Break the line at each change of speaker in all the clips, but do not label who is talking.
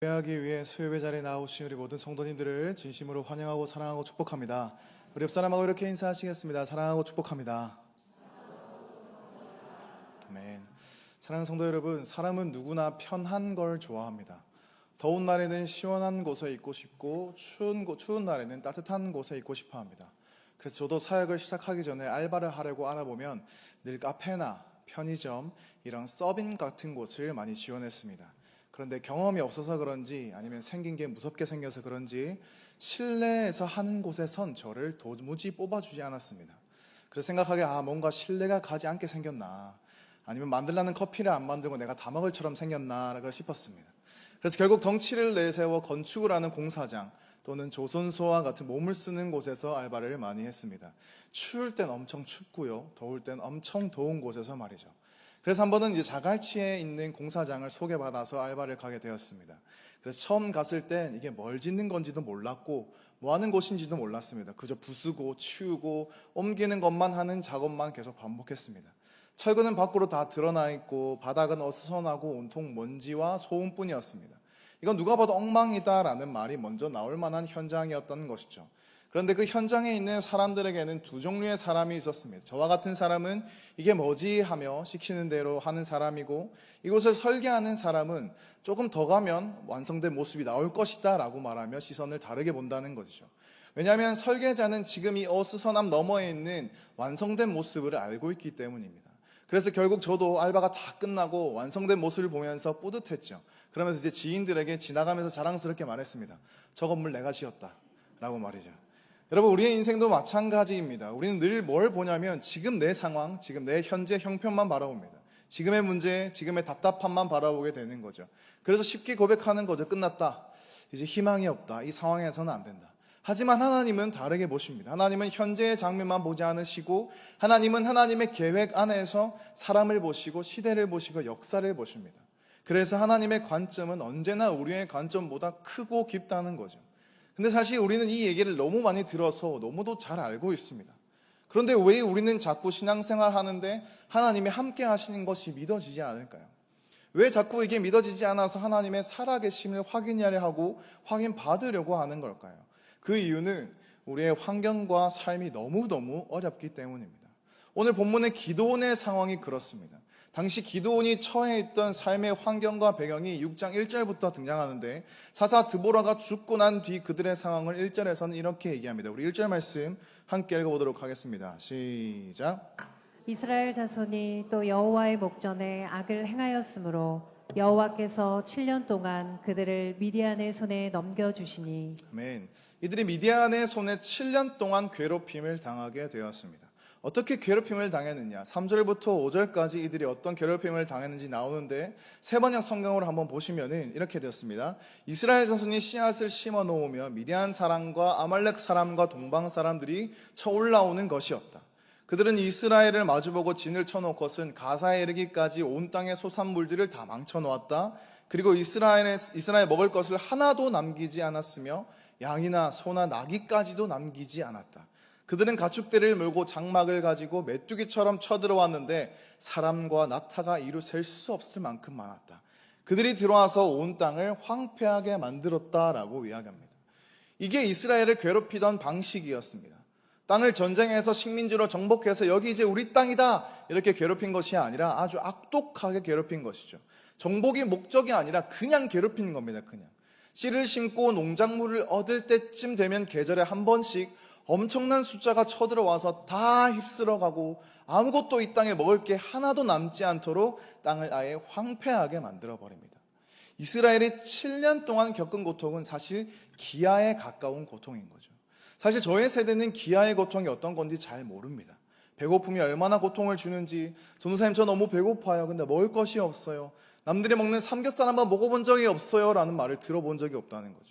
예배하기 위해 수요예배 자리에 나오신 우리 모든 성도님들을 진심으로 환영하고 사랑하고 축복합니다. 우리 옆 사람하고 이렇게 인사하시겠습니다. 사랑하고 축복합니다. 아멘. 사랑하는 성도 여러분, 사람은 누구나 편한 걸 좋아합니다. 더운 날에는 시원한 곳에 있고 싶고 추운 날에는 따뜻한 곳에 있고 싶어 합니다. 그래서 저도 사역을 시작하기 전에 알바를 하려고 알아보면 늘 카페나 편의점 이런 서빙 같은 곳을 많이 지원했습니다. 그런데 경험이 없어서 그런지 아니면 생긴 게 무섭게 생겨서 그런지 실내에서 하는 곳에선 저를 도무지 뽑아주지 않았습니다. 그래서 생각하기에 뭔가 신뢰가 가지 않게 생겼나, 아니면 만들라는 커피를 안 만들고 내가 다 먹을처럼 생겼나 싶었습니다. 그래서 결국 덩치를 내세워 건축을 하는 공사장 또는 조선소와 같은 몸을 쓰는 곳에서 알바를 많이 했습니다. 추울 땐 엄청 춥고요, 더울 땐 엄청 더운 곳에서 말이죠. 그래서 한 번은 자갈치에 있는 공사장을 소개받아서 알바를 가게 되었습니다. 그래서 처음 갔을 땐 이게 뭘 짓는 건지도 몰랐고 뭐 하는 곳인지도 몰랐습니다. 그저 부수고 치우고 옮기는 것만 하는 작업만 계속 반복했습니다. 철근은 밖으로 다 드러나 있고 바닥은 어수선하고 온통 먼지와 소음뿐이었습니다. 이건 누가 봐도 엉망이다라는 말이 먼저 나올 만한 현장이었던 것이죠. 그런데 그 현장에 있는 사람들에게는 두 종류의 사람이 있었습니다. 저와 같은 사람은 이게 뭐지 하며 시키는 대로 하는 사람이고, 이곳을 설계하는 사람은 조금 더 가면 완성된 모습이 나올 것이다 라고 말하며 시선을 다르게 본다는 것이죠. 왜냐하면 설계자는 지금 이 어수선함 너머에 있는 완성된 모습을 알고 있기 때문입니다. 그래서 결국 저도 알바가 다 끝나고 완성된 모습을 보면서 뿌듯했죠. 그러면서 이제 지인들에게 지나가면서 자랑스럽게 말했습니다. 저 건물 내가 지었다 라고 말이죠. 여러분, 우리의 인생도 마찬가지입니다. 우리는 늘 뭘 보냐면 지금 내 상황, 지금 내 현재 형편만 바라봅니다. 지금의 문제, 지금의 답답함만 바라보게 되는 거죠. 그래서 쉽게 고백하는 거죠. 끝났다. 이제 희망이 없다. 이 상황에서는 안 된다. 하지만 하나님은 다르게 보십니다. 하나님은 현재의 장면만 보지 않으시고, 하나님은 하나님의 계획 안에서 사람을 보시고 시대를 보시고 역사를 보십니다. 그래서 하나님의 관점은 언제나 우리의 관점보다 크고 깊다는 거죠. 근데 사실 우리는 이 얘기를 너무 많이 들어서 너무도 잘 알고 있습니다. 그런데 왜 우리는 자꾸 신앙생활 하는데 하나님이 함께 하시는 것이 믿어지지 않을까요? 왜 자꾸 이게 믿어지지 않아서 하나님의 살아계심을 확인하려 하고 확인받으려고 하는 걸까요? 그 이유는 우리의 환경과 삶이 너무너무 어렵기 때문입니다. 오늘 본문의 기드온의 상황이 그렇습니다. 당시 기드온이 처해 있던 삶의 환경과 배경이 6장 1절부터 등장하는데, 사사 드보라가 죽고 난 뒤 그들의 상황을 1절에서는 이렇게 얘기합니다. 우리 1절 말씀 함께 읽어보도록 하겠습니다. 시작.
이스라엘 자손이 또 여호와의 목전에 악을 행하였으므로 여호와께서 7년 동안 그들을 미디안의 손에 넘겨주시니.
아멘. 이들이 미디안의 손에 7년 동안 괴롭힘을 당하게 되었습니다. 어떻게 괴롭힘을 당했느냐, 3절부터 5절까지 이들이 어떤 괴롭힘을 당했는지 나오는데, 세 번역 성경으로 한번 보시면은 이렇게 되었습니다. 이스라엘 자손이 씨앗을 심어 놓으며 미디안 사람과 아말렉 사람과 동방 사람들이 쳐 올라오는 것이었다. 그들은 이스라엘을 마주보고 진을 쳐놓고선 가사에 이르기까지 온 땅의 소산물들을 다 망쳐 놓았다. 그리고 이스라엘 먹을 것을 하나도 남기지 않았으며 양이나 소나 나귀까지도 남기지 않았다. 그들은 가축대를 몰고 장막을 가지고 메뚜기처럼 쳐들어왔는데 사람과 나타가 이루 셀 수 없을 만큼 많았다. 그들이 들어와서 온 땅을 황폐하게 만들었다라고 이야기합니다. 이게 이스라엘을 괴롭히던 방식이었습니다. 땅을 전쟁해서 식민지로 정복해서 여기 이제 우리 땅이다 이렇게 괴롭힌 것이 아니라 아주 악독하게 괴롭힌 것이죠. 정복이 목적이 아니라 그냥 괴롭히는 겁니다. 그냥 씨를 심고 농작물을 얻을 때쯤 되면 계절에 한 번씩 엄청난 숫자가 쳐들어와서 다 휩쓸어가고 아무것도 이 땅에 먹을 게 하나도 남지 않도록 땅을 아예 황폐하게 만들어버립니다. 이스라엘이 7년 동안 겪은 고통은 사실 기아에 가까운 고통인 거죠. 사실 저의 세대는 기아의 고통이 어떤 건지 잘 모릅니다. 배고픔이 얼마나 고통을 주는지, 전도사님 저 너무 배고파요. 근데 먹을 것이 없어요. 남들이 먹는 삼겹살 한번 먹어본 적이 없어요 라는 말을 들어본 적이 없다는 거죠.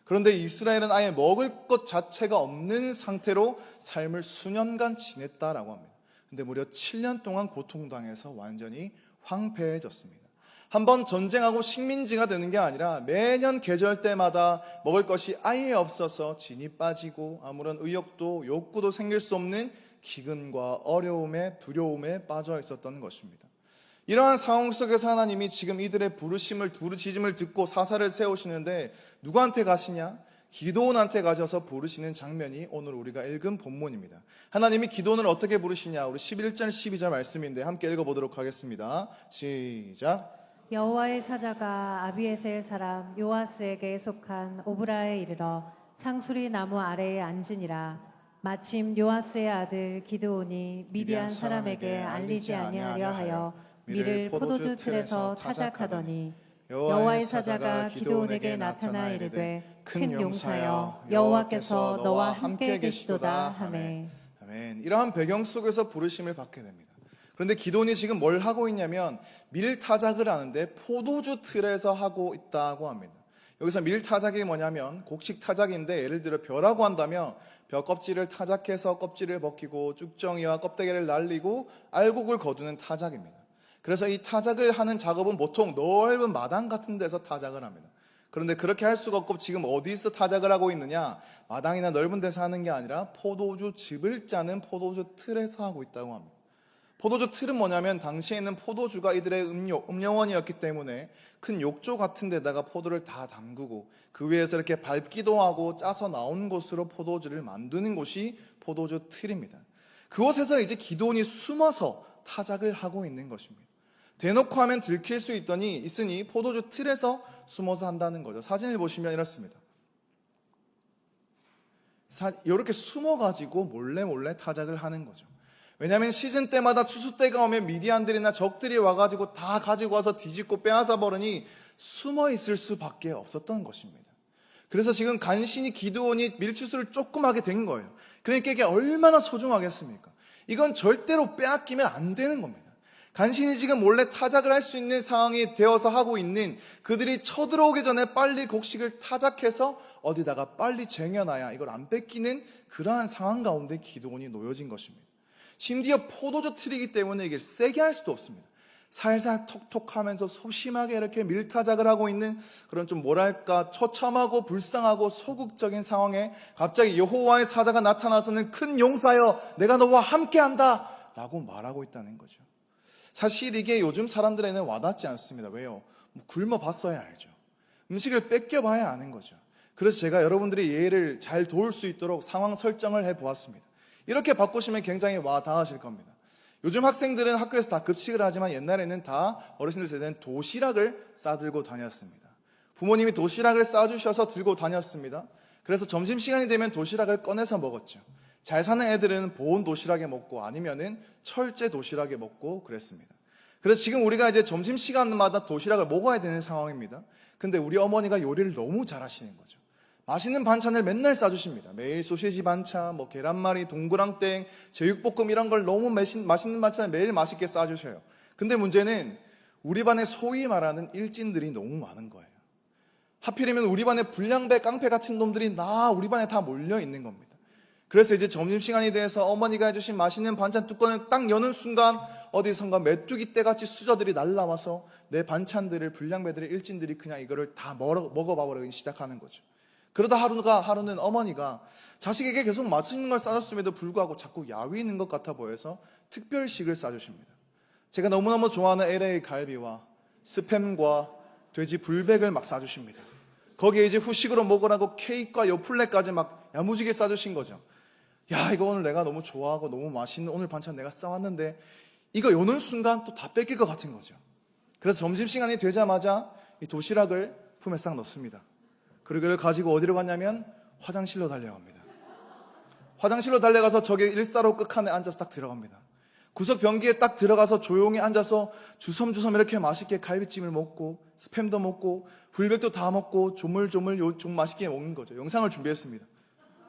그런데 이스라엘은 아예 먹을 것 자체가 없는 상태로 삶을 수년간 지냈다라고 합니다. 근데 무려 7년 동안 고통당해서 완전히 황폐해졌습니다. 한번 전쟁하고 식민지가 되는 게 아니라 매년 계절 때마다 먹을 것이 아예 없어서 진이 빠지고 아무런 의욕도 욕구도 생길 수 없는 기근과 어려움에 두려움에 빠져 있었던 것입니다. 이러한 상황 속에서 하나님이 지금 이들의 부르짖음을 듣고 사사를 세우시는데 누구한테 가시냐? 기드온한테 가셔서 부르시는 장면이 오늘 우리가 읽은 본문입니다. 하나님이 기드온을 어떻게 부르시냐? 우리 11절 12절 말씀인데 함께 읽어보도록 하겠습니다. 시작.
여호와의 사자가 아비에셀 사람 요아스에게 속한 오브라에 이르러 상수리 나무 아래에 앉으니라. 마침 요아스의 아들 기드온이 미디안 사람에게 알리지 아니하려 하여 밀을 포도주 틀에서 타작하더니 여호와의 사자가 기드온에게 나타나 이르되 큰 용사여 여호와께서 너와 함께 계시도다 하매.
아멘. 이러한 배경 속에서 부르심을 받게 됩니다. 그런데 기드온이 지금 뭘 하고 있냐면 밀 타작을 하는데 포도주 틀에서 하고 있다고 합니다. 여기서 밀 타작이 뭐냐면 곡식 타작인데 예를 들어 벼라고 한다면 벼 껍질을 타작해서 껍질을 벗기고 쭉정이와 껍데기를 날리고 알곡을 거두는 타작입니다. 그래서 이 타작을 하는 작업은 보통 넓은 마당 같은 데서 타작을 합니다. 그런데 그렇게 할 수가 없고 지금 어디서 타작을 하고 있느냐? 마당이나 넓은 데서 하는 게 아니라 포도주 즙을 짜는 포도주 틀에서 하고 있다고 합니다. 포도주 틀은 뭐냐면 당시에는 포도주가 이들의 음료원이었기 때문에 큰 욕조 같은 데다가 포도를 다 담그고 그 위에서 이렇게 밟기도 하고 짜서 나온 곳으로 포도주를 만드는 곳이 포도주 틀입니다. 그곳에서 이제 기드온이 숨어서 타작을 하고 있는 것입니다. 대놓고 하면 들킬 수 있으니 포도주 틀에서 숨어서 한다는 거죠. 사진을 보시면 이렇습니다. 이렇게 숨어가지고 몰래 타작을 하는 거죠. 왜냐하면 시즌 때마다 추수 때가 오면 미디안들이나 적들이 와가지고 다 가지고 와서 뒤집고 빼앗아 버리니 숨어 있을 수밖에 없었던 것입니다. 그래서 지금 간신히 기드온이 밀추수를 조금 하게 된 거예요. 그러니까 이게 얼마나 소중하겠습니까? 이건 절대로 빼앗기면 안 되는 겁니다. 간신히 지금 몰래 타작을 할 수 있는 상황이 되어서 하고 있는 그들이 쳐들어오기 전에 빨리 곡식을 타작해서 어디다가 빨리 쟁여놔야 이걸 안 뺏기는 그러한 상황 가운데 기드온이 놓여진 것입니다. 심지어 포도주 틀이기 때문에 이게 세게 할 수도 없습니다. 살살 톡톡 하면서 소심하게 이렇게 밀타작을 하고 있는 그런 좀 뭐랄까 처참하고 불쌍하고 소극적인 상황에 갑자기 여호와의 사자가 나타나서는 큰 용사여 내가 너와 함께한다 라고 말하고 있다는 거죠. 사실 이게 요즘 사람들에는 와닿지 않습니다. 왜요? 굶어봤어야 알죠. 음식을 뺏겨봐야 아는 거죠. 그래서 제가 여러분들이 이해를 잘 도울 수 있도록 상황 설정을 해보았습니다. 이렇게 바꾸시면 굉장히 와닿으실 겁니다. 요즘 학생들은 학교에서 다 급식을 하지만 옛날에는 다 어르신들 세대는 도시락을 싸들고 다녔습니다. 부모님이 도시락을 싸주셔서 들고 다녔습니다. 그래서 점심시간이 되면 도시락을 꺼내서 먹었죠. 잘 사는 애들은 보온 도시락에 먹고 아니면은 철제 도시락에 먹고 그랬습니다. 그래서 지금 우리가 이제 점심시간마다 도시락을 먹어야 되는 상황입니다. 근데 우리 어머니가 요리를 너무 잘하시는 거죠. 맛있는 반찬을 맨날 싸주십니다. 매일 소시지 반찬, 계란말이, 동그랑땡, 제육볶음 이런 걸 너무 맛있는 반찬을 매일 맛있게 싸주셔요. 근데 문제는 우리 반에 소위 말하는 일진들이 너무 많은 거예요. 하필이면 우리 반에 불량배, 깡패 같은 놈들이 우리 반에 다 몰려 있는 겁니다. 그래서 이제 점심시간이 돼서 어머니가 해주신 맛있는 반찬 뚜껑을 딱 여는 순간 어디선가 메뚜기 떼같이 수저들이 날라와서 내 반찬들을 불량배들의 일진들이 그냥 이거를 다 먹어봐 버리기 시작하는 거죠. 그러다 하루는 어머니가 자식에게 계속 맛있는 걸 싸줬음에도 불구하고 자꾸 야위 있는 것 같아 보여서 특별식을 싸주십니다. 제가 너무너무 좋아하는 LA 갈비와 스팸과 돼지 불백을 막 싸주십니다. 거기에 이제 후식으로 먹으라고 케이크와 요플레까지 막 야무지게 싸주신 거죠. 야, 이거 오늘 내가 너무 좋아하고 너무 맛있는 오늘 반찬 내가 싸왔는데 이거 요는 순간 또 다 뺏길 것 같은 거죠. 그래서 점심시간이 되자마자 이 도시락을 품에 싹 넣습니다. 그리고 이걸 가지고 어디로 갔냐면 화장실로 달려갑니다. 화장실로 달려가서 저기 일사로 끝칸에 앉아서 딱 들어갑니다. 구석 변기에 딱 들어가서 조용히 앉아서 주섬주섬 이렇게 맛있게 갈비찜을 먹고 스팸도 먹고 불백도 다 먹고 조물조물 좀 맛있게 먹는 거죠. 영상을 준비했습니다.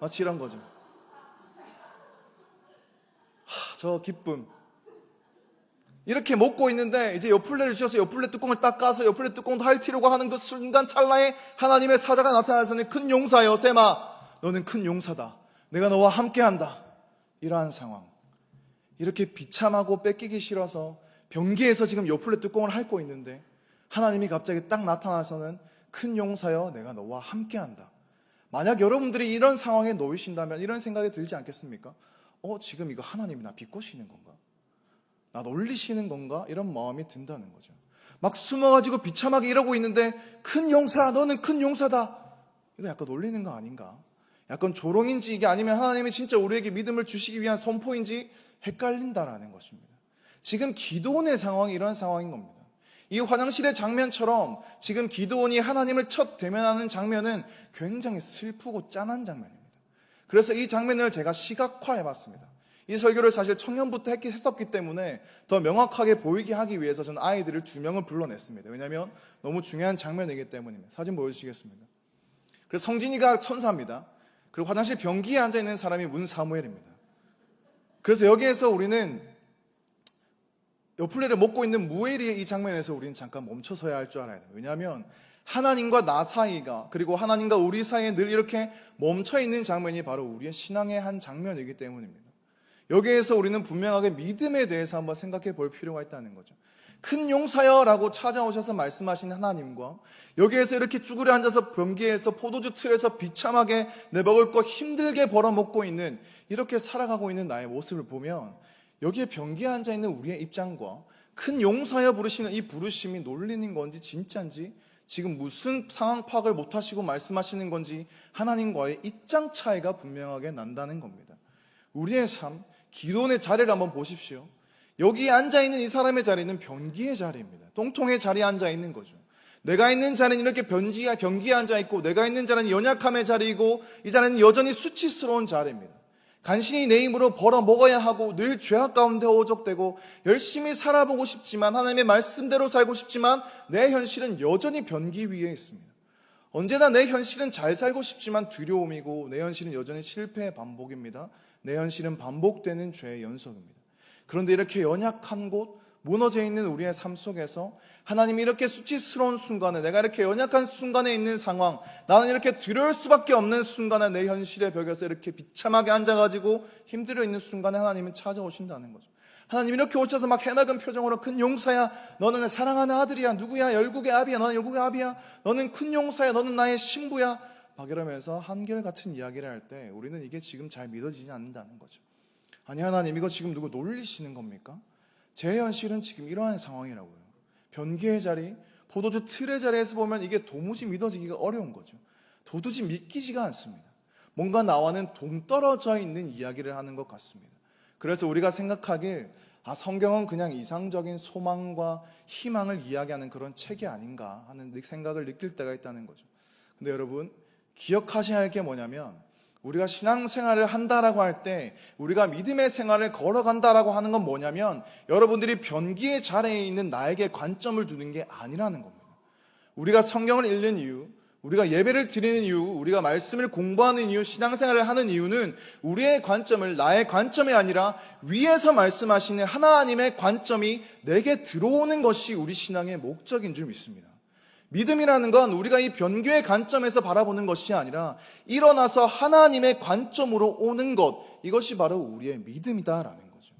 마치 이런 거죠. 저 기쁨. 이렇게 먹고 있는데 이제 요플레를 주셔서 요플레 뚜껑을 딱 까서 요플레 뚜껑도 핥으려고 하는 그 순간 찰나에 하나님의 사자가 나타나서는 큰 용사여 세마 너는 큰 용사다. 내가 너와 함께한다. 이러한 상황. 이렇게 비참하고 뺏기기 싫어서 변기에서 지금 요플레 뚜껑을 핥고 있는데 하나님이 갑자기 딱 나타나서는 큰 용사여 내가 너와 함께한다. 만약 여러분들이 이런 상황에 놓이신다면 이런 생각이 들지 않겠습니까? 지금 이거 하나님이 나 비꼬시는 건가? 나 놀리시는 건가? 이런 마음이 든다는 거죠. 막 숨어가지고 비참하게 이러고 있는데 큰 용사, 너는 큰 용사다. 이거 약간 놀리는 거 아닌가? 약간 조롱인지 이게 아니면 하나님이 진짜 우리에게 믿음을 주시기 위한 선포인지 헷갈린다라는 것입니다. 지금 기도원의 상황이 이런 상황인 겁니다. 이 화장실의 장면처럼 지금 기도원이 하나님을 첫 대면하는 장면은 굉장히 슬프고 짠한 장면입니다. 그래서 이 장면을 제가 시각화해 봤습니다. 이 설교를 사실 청년부터 했었기 때문에 더 명확하게 보이게 하기 위해서 저는 아이들을 2명을 불러냈습니다. 왜냐하면 너무 중요한 장면이기 때문입니다. 사진 보여주시겠습니다. 그래서 성진이가 천사입니다. 그리고 화장실 변기에 앉아있는 사람이 문사무엘입니다. 그래서 여기에서 우리는 요플레를 먹고 있는 무엘이 이 장면에서 우리는 잠깐 멈춰서야 할 줄 알아야 돼요. 왜냐하면 하나님과 나 사이가 그리고 하나님과 우리 사이에 늘 이렇게 멈춰있는 장면이 바로 우리의 신앙의 한 장면이기 때문입니다. 여기에서 우리는 분명하게 믿음에 대해서 한번 생각해 볼 필요가 있다는 거죠. 큰 용사여 라고 찾아오셔서 말씀하신 하나님과 여기에서 이렇게 쭈그려 앉아서 변기에서 포도주 틀에서 비참하게 내 먹을 거 힘들게 벌어먹고 있는 이렇게 살아가고 있는 나의 모습을 보면 여기에 변기에 앉아있는 우리의 입장과 큰 용사여 부르시는 이 부르심이 놀리는 건지 진짜인지 지금 무슨 상황 파악을 못하시고 말씀하시는 건지 하나님과의 입장 차이가 분명하게 난다는 겁니다. 우리의 삶, 기도원의 자리를 한번 보십시오. 여기에 앉아있는 이 사람의 자리는 변기의 자리입니다. 똥통의 자리에 앉아있는 거죠. 내가 있는 자리는 이렇게 변기에 앉아있고 내가 있는 자리는 연약함의 자리이고 이 자리는 여전히 수치스러운 자리입니다. 간신히 내 힘으로 벌어 먹어야 하고 늘 죄악 가운데 오적되고 열심히 살아보고 싶지만 하나님의 말씀대로 살고 싶지만 내 현실은 여전히 변기 위에 있습니다. 언제나 내 현실은 잘 살고 싶지만 두려움이고 내 현실은 여전히 실패의 반복입니다. 내 현실은 반복되는 죄의 연속입니다. 그런데 이렇게 연약한 곳, 무너져 있는 우리의 삶 속에서 하나님이 이렇게 수치스러운 순간에 내가 이렇게 연약한 순간에 있는 상황, 나는 이렇게 두려울 수밖에 없는 순간에 내 현실의 벽에서 이렇게 비참하게 앉아가지고 힘들어 있는 순간에 하나님은 찾아오신다는 거죠. 하나님 이렇게 오셔서 막 해맑은 표정으로 큰 용사야, 너는 내 사랑하는 아들이야, 누구야, 열국의 아비야, 너는 열국의 아비야, 너는 큰 용사야, 너는 나의 신부야 막 이러면서 한결같은 이야기를 할 때 우리는 이게 지금 잘 믿어지지 않는다는 거죠. 아니 하나님 이거 지금 누구 놀리시는 겁니까? 제 현실은 지금 이러한 상황이라고요. 변기의 자리, 포도주 틀의 자리에서 보면 이게 도무지 믿어지기가 어려운 거죠. 도무지 믿기지가 않습니다. 뭔가 나와는 동떨어져 있는 이야기를 하는 것 같습니다. 그래서 우리가 생각하길 성경은 그냥 이상적인 소망과 희망을 이야기하는 그런 책이 아닌가 하는 생각을 느낄 때가 있다는 거죠. 근데 여러분 기억하셔야 할 게 뭐냐면 우리가 신앙생활을 한다라고 할 때 우리가 믿음의 생활을 걸어간다라고 하는 건 뭐냐면 여러분들이 변기의 자리에 있는 나에게 관점을 두는 게 아니라는 겁니다. 우리가 성경을 읽는 이유, 우리가 예배를 드리는 이유, 우리가 말씀을 공부하는 이유, 신앙생활을 하는 이유는 우리의 관점을 나의 관점이 아니라 위에서 말씀하시는 하나님의 관점이 내게 들어오는 것이 우리 신앙의 목적인 줄 믿습니다. 믿음이라는 건 우리가 이 변교의 관점에서 바라보는 것이 아니라 일어나서 하나님의 관점으로 오는 것, 이것이 바로 우리의 믿음이다라는 거죠.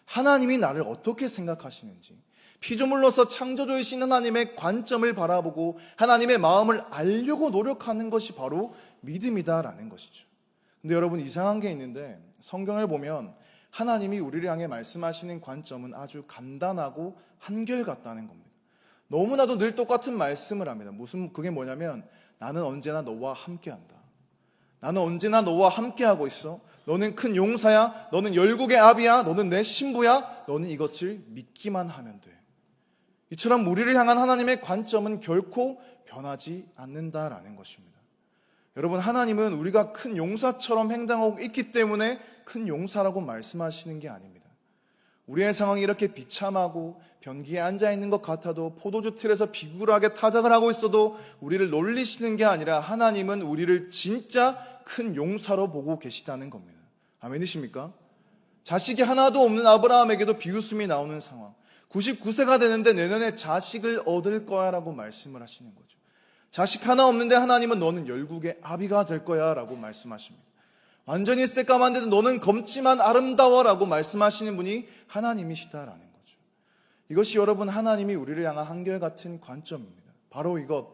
하나님이 나를 어떻게 생각하시는지, 피조물로서 창조주이신 하나님의 관점을 바라보고 하나님의 마음을 알려고 노력하는 것이 바로 믿음이다라는 것이죠. 근데 여러분 이상한 게 있는데 성경을 보면 하나님이 우리를 향해 말씀하시는 관점은 아주 간단하고 한결같다는 겁니다. 너무나도 늘 똑같은 말씀을 합니다. 그게 뭐냐면 나는 언제나 너와 함께한다. 나는 언제나 너와 함께하고 있어. 너는 큰 용사야. 너는 열국의 아비야. 너는 내 신부야. 너는 이것을 믿기만 하면 돼. 이처럼 우리를 향한 하나님의 관점은 결코 변하지 않는다라는 것입니다. 여러분 하나님은 우리가 큰 용사처럼 행동하고 있기 때문에 큰 용사라고 말씀하시는 게 아닙니다. 우리의 상황이 이렇게 비참하고 변기에 앉아있는 것 같아도 포도주 틀에서 비굴하게 타작을 하고 있어도 우리를 놀리시는 게 아니라 하나님은 우리를 진짜 큰 용사로 보고 계시다는 겁니다. 아멘이십니까? 자식이 하나도 없는 아브라함에게도 비웃음이 나오는 상황. 99세가 되는데 내년에 자식을 얻을 거야 라고 말씀을 하시는 거죠. 자식 하나 없는데 하나님은 너는 열국의 아비가 될 거야 라고 말씀하십니다. 완전히 새까만데도 너는 검지만 아름다워 라고 말씀하시는 분이 하나님이시다라는 거죠. 이것이 여러분 하나님이 우리를 향한 한결같은 관점입니다. 바로 이것,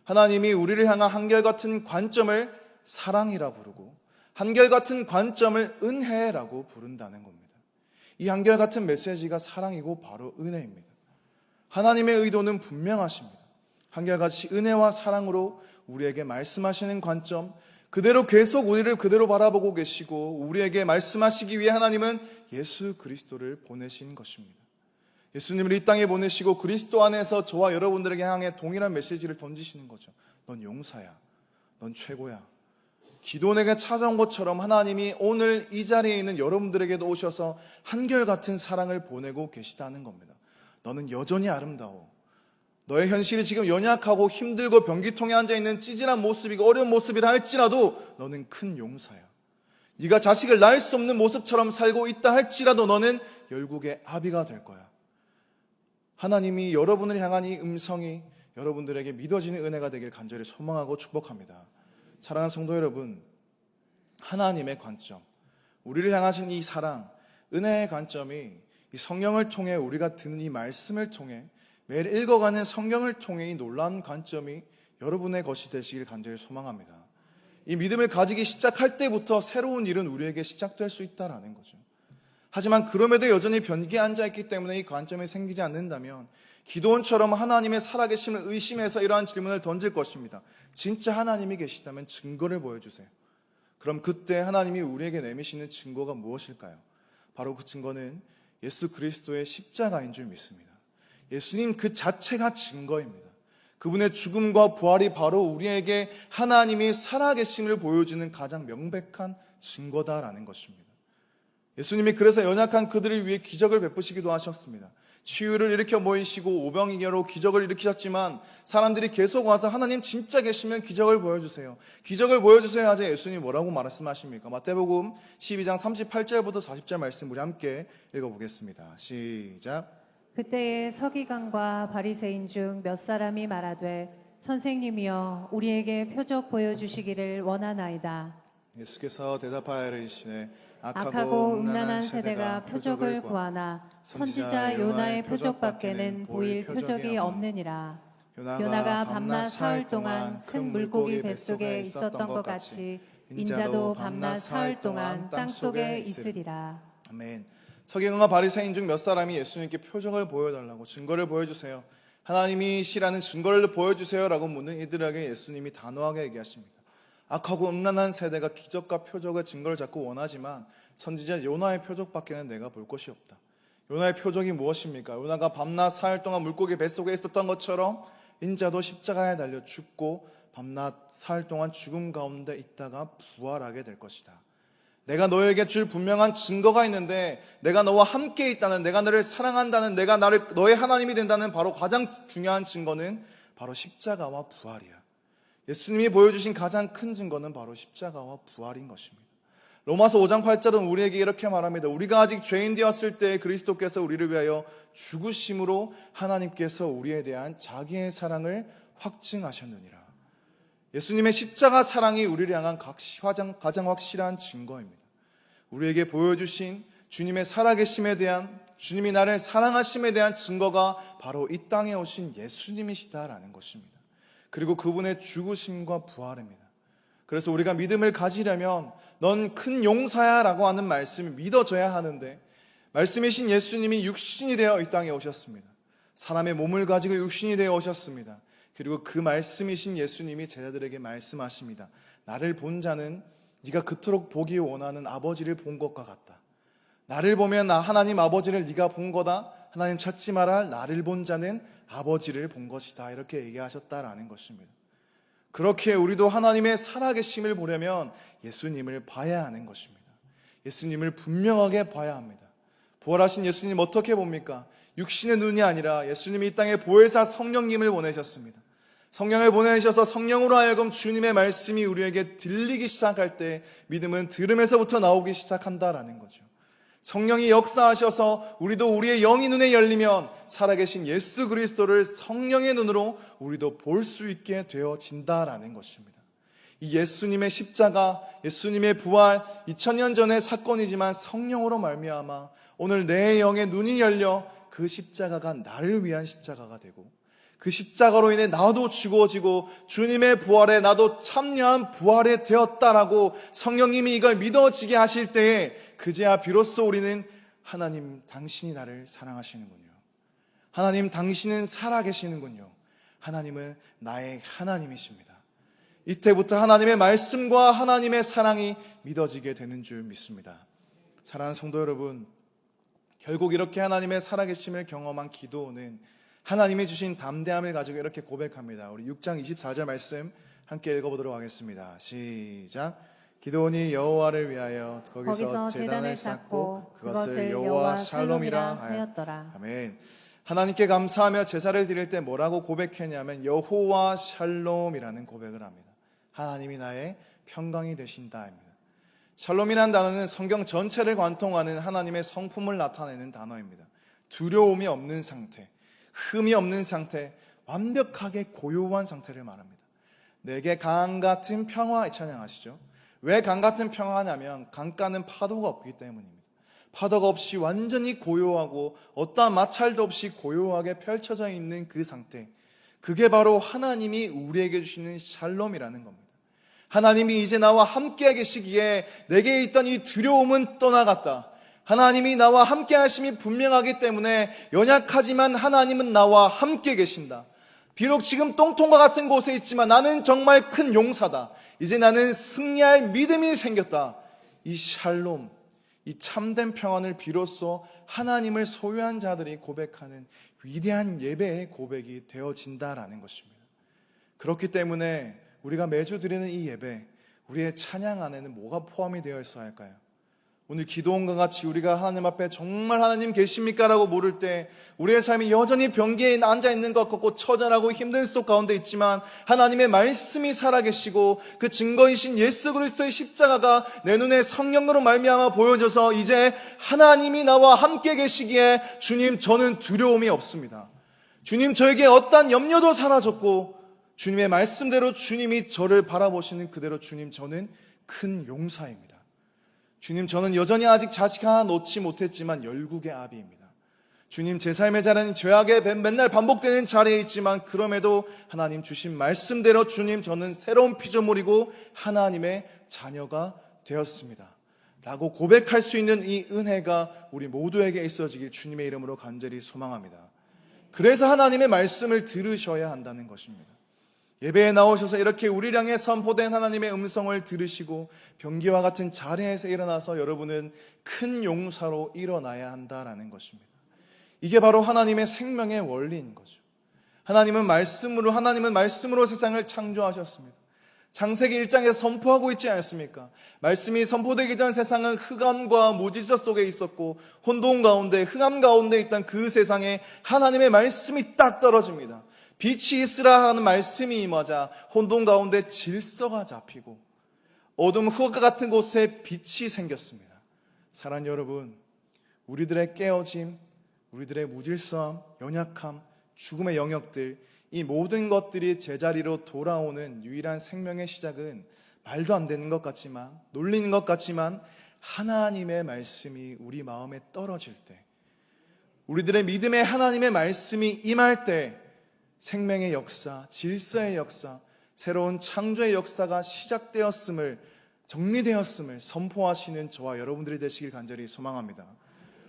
하나님이 우리를 향한 한결같은 관점을 사랑이라 부르고 한결같은 관점을 은혜라고 부른다는 겁니다. 이 한결같은 메시지가 사랑이고 바로 은혜입니다. 하나님의 의도는 분명하십니다. 한결같이 은혜와 사랑으로 우리에게 말씀하시는 관점, 그대로 계속 우리를 그대로 바라보고 계시고 우리에게 말씀하시기 위해 하나님은 예수 그리스도를 보내신 것입니다. 예수님을 이 땅에 보내시고 그리스도 안에서 저와 여러분들에게 향해 동일한 메시지를 던지시는 거죠. 넌 용사야. 넌 최고야. 기도원에게 찾아온 것처럼 하나님이 오늘 이 자리에 있는 여러분들에게도 오셔서 한결같은 사랑을 보내고 계시다는 겁니다. 너는 여전히 아름다워. 너의 현실이 지금 연약하고 힘들고 변기통에 앉아있는 찌질한 모습이고 어려운 모습이라 할지라도 너는 큰 용사야. 네가 자식을 낳을 수 없는 모습처럼 살고 있다 할지라도 너는 열국의 아비가 될 거야. 하나님이 여러분을 향한 이 음성이 여러분들에게 믿어지는 은혜가 되길 간절히 소망하고 축복합니다. 사랑하는 성도 여러분, 하나님의 관점, 우리를 향하신 이 사랑, 은혜의 관점이 이 성령을 통해 우리가 듣는 이 말씀을 통해 매일 읽어가는 성경을 통해 이 놀라운 관점이 여러분의 것이 되시길 간절히 소망합니다. 이 믿음을 가지기 시작할 때부터 새로운 일은 우리에게 시작될 수 있다는 거죠. 하지만 그럼에도 여전히 변기에 앉아있기 때문에 이 관점이 생기지 않는다면 기도원처럼 하나님의 살아계심을 의심해서 이러한 질문을 던질 것입니다. 진짜 하나님이 계시다면 증거를 보여주세요. 그럼 그때 하나님이 우리에게 내미시는 증거가 무엇일까요? 바로 그 증거는 예수 그리스도의 십자가인 줄 믿습니다. 예수님 그 자체가 증거입니다. 그분의 죽음과 부활이 바로 우리에게 하나님이 살아계심을 보여주는 가장 명백한 증거다라는 것입니다. 예수님이 그래서 연약한 그들을 위해 기적을 베푸시기도 하셨습니다. 치유를 일으켜 모이시고 오병이어로 기적을 일으키셨지만 사람들이 계속 와서 하나님 진짜 계시면 기적을 보여주세요. 기적을 보여주세요 하자 예수님이 뭐라고 말씀하십니까? 마태복음 12장 38절부터 40절 말씀 우리 함께 읽어보겠습니다. 시작.
그때에 서기관과 바리새인 중 몇 사람이 말하되 선생님이여 우리에게 표적 보여주시기를 원하나이다.
예수께서 대답하여 이르시되
악하고 음란한 세대가 표적을 구하나 선지자 요나의 표적밖에는 보일 표적이 없느니라. 요나가 밤낮 사흘 동안 큰 물고기 뱃속에 있었던 것 같이 인자도 밤낮 사흘 동안 땅속에 있으리라.
아멘. 서기관과 바리새인 중 몇 사람이 예수님께 표적을 보여달라고, 증거를 보여주세요, 하나님이시라는 증거를 보여주세요라고 묻는 이들에게 예수님이 단호하게 얘기하십니다. 악하고 음란한 세대가 기적과 표적의 증거를 자꾸 원하지만 선지자 요나의 표적밖에는 내가 볼 것이 없다. 요나의 표적이 무엇입니까? 요나가 밤낮 사흘 동안 물고기 뱃속에 있었던 것처럼 인자도 십자가에 달려 죽고 밤낮 사흘 동안 죽음 가운데 있다가 부활하게 될 것이다. 내가 너에게 줄 분명한 증거가 있는데, 내가 너와 함께 있다는, 내가 너를 사랑한다는, 내가 너의 하나님이 된다는 바로 가장 중요한 증거는 바로 십자가와 부활이야. 예수님이 보여주신 가장 큰 증거는 바로 십자가와 부활인 것입니다. 로마서 5장 8절은 우리에게 이렇게 말합니다. 우리가 아직 죄인 되었을 때 그리스도께서 우리를 위하여 죽으심으로 하나님께서 우리에 대한 자기의 사랑을 확증하셨느니라. 예수님의 십자가 사랑이 우리를 향한 가장 확실한 증거입니다. 우리에게 보여주신 주님의 살아계심에 대한, 주님이 나를 사랑하심에 대한 증거가 바로 이 땅에 오신 예수님이시다라는 것입니다. 그리고 그분의 죽으심과 부활입니다. 그래서 우리가 믿음을 가지려면 넌 큰 용사야 라고 하는 말씀이 믿어져야 하는데, 말씀이신 예수님이 육신이 되어 이 땅에 오셨습니다. 사람의 몸을 가지고 육신이 되어 오셨습니다. 그리고 그 말씀이신 예수님이 제자들에게 말씀하십니다. 나를 본 자는 네가 그토록 보기 원하는 아버지를 본 것과 같다. 나를 보면 하나님 아버지를 네가 본 거다. 하나님 찾지 마라. 나를 본 자는 아버지를 본 것이다. 이렇게 얘기하셨다라는 것입니다. 그렇게 우리도 하나님의 살아계심을 보려면 예수님을 봐야 하는 것입니다. 예수님을 분명하게 봐야 합니다. 부활하신 예수님 어떻게 봅니까? 육신의 눈이 아니라 예수님이 이 땅에 보혜사 성령님을 보내셨습니다. 성령을 보내셔서 성령으로 하여금 주님의 말씀이 우리에게 들리기 시작할 때 믿음은 들음에서부터 나오기 시작한다라는 거죠. 성령이 역사하셔서 우리도 우리의 영이 눈에 열리면 살아계신 예수 그리스도를 성령의 눈으로 우리도 볼 수 있게 되어진다라는 것입니다. 이 예수님의 십자가, 예수님의 부활, 2000년 전의 사건이지만 성령으로 말미암아 오늘 내 영의 눈이 열려 그 십자가가 나를 위한 십자가가 되고, 그 십자가로 인해 나도 죽어지고 주님의 부활에 나도 참여한 부활에 되었다라고 성령님이 이걸 믿어지게 하실 때에 그제야 비로소 우리는 하나님 당신이 나를 사랑하시는군요. 하나님 당신은 살아계시는군요. 하나님은 나의 하나님이십니다. 이때부터 하나님의 말씀과 하나님의 사랑이 믿어지게 되는 줄 믿습니다. 사랑하는 성도 여러분, 결국 이렇게 하나님의 살아계심을 경험한 기도는 하나님이 주신 담대함을 가지고 이렇게 고백합니다. 우리 6장 24절 말씀 함께 읽어보도록 하겠습니다. 시작. 기드온이 여호와를 위하여 거기서 제단을 쌓고 그것을 여호와 샬롬이라 하였더라. 아멘. 하나님께 감사하며 제사를 드릴 때 뭐라고 고백했냐면 여호와 샬롬이라는 고백을 합니다. 하나님이 나의 평강이 되신다입니다. 샬롬이라는 단어는 성경 전체를 관통하는 하나님의 성품을 나타내는 단어입니다. 두려움이 없는 상태, 흠이 없는 상태, 완벽하게 고요한 상태를 말합니다. 내게 강 같은 평화, 찬양하시죠. 왜 강 같은 평화냐면 강가는 파도가 없기 때문입니다. 파도가 없이 완전히 고요하고 어떠한 마찰도 없이 고요하게 펼쳐져 있는 그 상태, 그게 바로 하나님이 우리에게 주시는 샬롬이라는 겁니다. 하나님이 이제 나와 함께 계시기에 내게 있던 이 두려움은 떠나갔다. 하나님이 나와 함께 하심이 분명하기 때문에 연약하지만 하나님은 나와 함께 계신다. 비록 지금 똥통과 같은 곳에 있지만 나는 정말 큰 용사다. 이제 나는 승리할 믿음이 생겼다. 이 샬롬, 이 참된 평안을 비로소 하나님을 소유한 자들이 고백하는 위대한 예배의 고백이 되어진다라는 것입니다. 그렇기 때문에 우리가 매주 드리는 이 예배, 우리의 찬양 안에는 뭐가 포함이 되어 있어야 할까요? 오늘 기도원과 같이 우리가 하나님 앞에 정말 하나님 계십니까? 라고 물을 때 우리의 삶이 여전히 변기에 앉아있는 것 같고 처절하고 힘든 속 가운데 있지만 하나님의 말씀이 살아계시고 그 증거이신 예수 그리스도의 십자가가 내 눈에 성령으로 말미암아 보여져서 이제 하나님이 나와 함께 계시기에 주님 저는 두려움이 없습니다. 주님 저에게 어떠한 염려도 사라졌고 주님의 말씀대로 주님이 저를 바라보시는 그대로 주님 저는 큰 용사입니다. 주님 저는 여전히 아직 자식 하나 놓지 못했지만 열국의 아비입니다. 주님 제 삶의 자리는 죄악에 맨날 반복되는 자리에 있지만 그럼에도 하나님 주신 말씀대로 주님 저는 새로운 피조물이고 하나님의 자녀가 되었습니다 라고 고백할 수 있는 이 은혜가 우리 모두에게 있어지길 주님의 이름으로 간절히 소망합니다. 그래서 하나님의 말씀을 들으셔야 한다는 것입니다. 예배에 나오셔서 이렇게 우리를 향해 선포된 하나님의 음성을 들으시고 병기와 같은 자리에서 일어나서 여러분은 큰 용사로 일어나야 한다라는 것입니다. 이게 바로 하나님의 생명의 원리인 거죠. 하나님은 말씀으로 세상을 창조하셨습니다. 창세기 1장에서 선포하고 있지 않습니까? 말씀이 선포되기 전 세상은 흑암과 무질서 속에 있었고 혼돈 가운데 흑암 가운데 있던 그 세상에 하나님의 말씀이 딱 떨어집니다. 빛이 있으라 하는 말씀이 임하자 혼돈 가운데 질서가 잡히고 어둠 흑암과 같은 곳에 빛이 생겼습니다. 사랑하는 여러분, 우리들의 깨어짐, 우리들의 무질서함, 연약함, 죽음의 영역들, 이 모든 것들이 제자리로 돌아오는 유일한 생명의 시작은 말도 안 되는 것 같지만, 놀리는 것 같지만 하나님의 말씀이 우리 마음에 떨어질 때, 우리들의 믿음에 하나님의 말씀이 임할 때 생명의 역사, 질서의 역사, 새로운 창조의 역사가 시작되었음을, 정리되었음을 선포하시는 저와 여러분들이 되시길 간절히 소망합니다.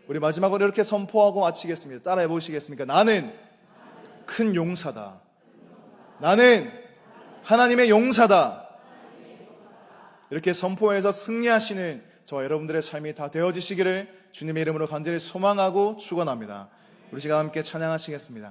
우리 마지막으로 이렇게 선포하고 마치겠습니다. 따라해 보시겠습니까? 나는 큰 용사다. 나는 하나님의 용사다. 이렇게 선포해서 승리하시는 저와 여러분들의 삶이 다 되어지시기를 주님의 이름으로 간절히 소망하고 축원합니다. 우리 시간 함께 찬양하시겠습니다.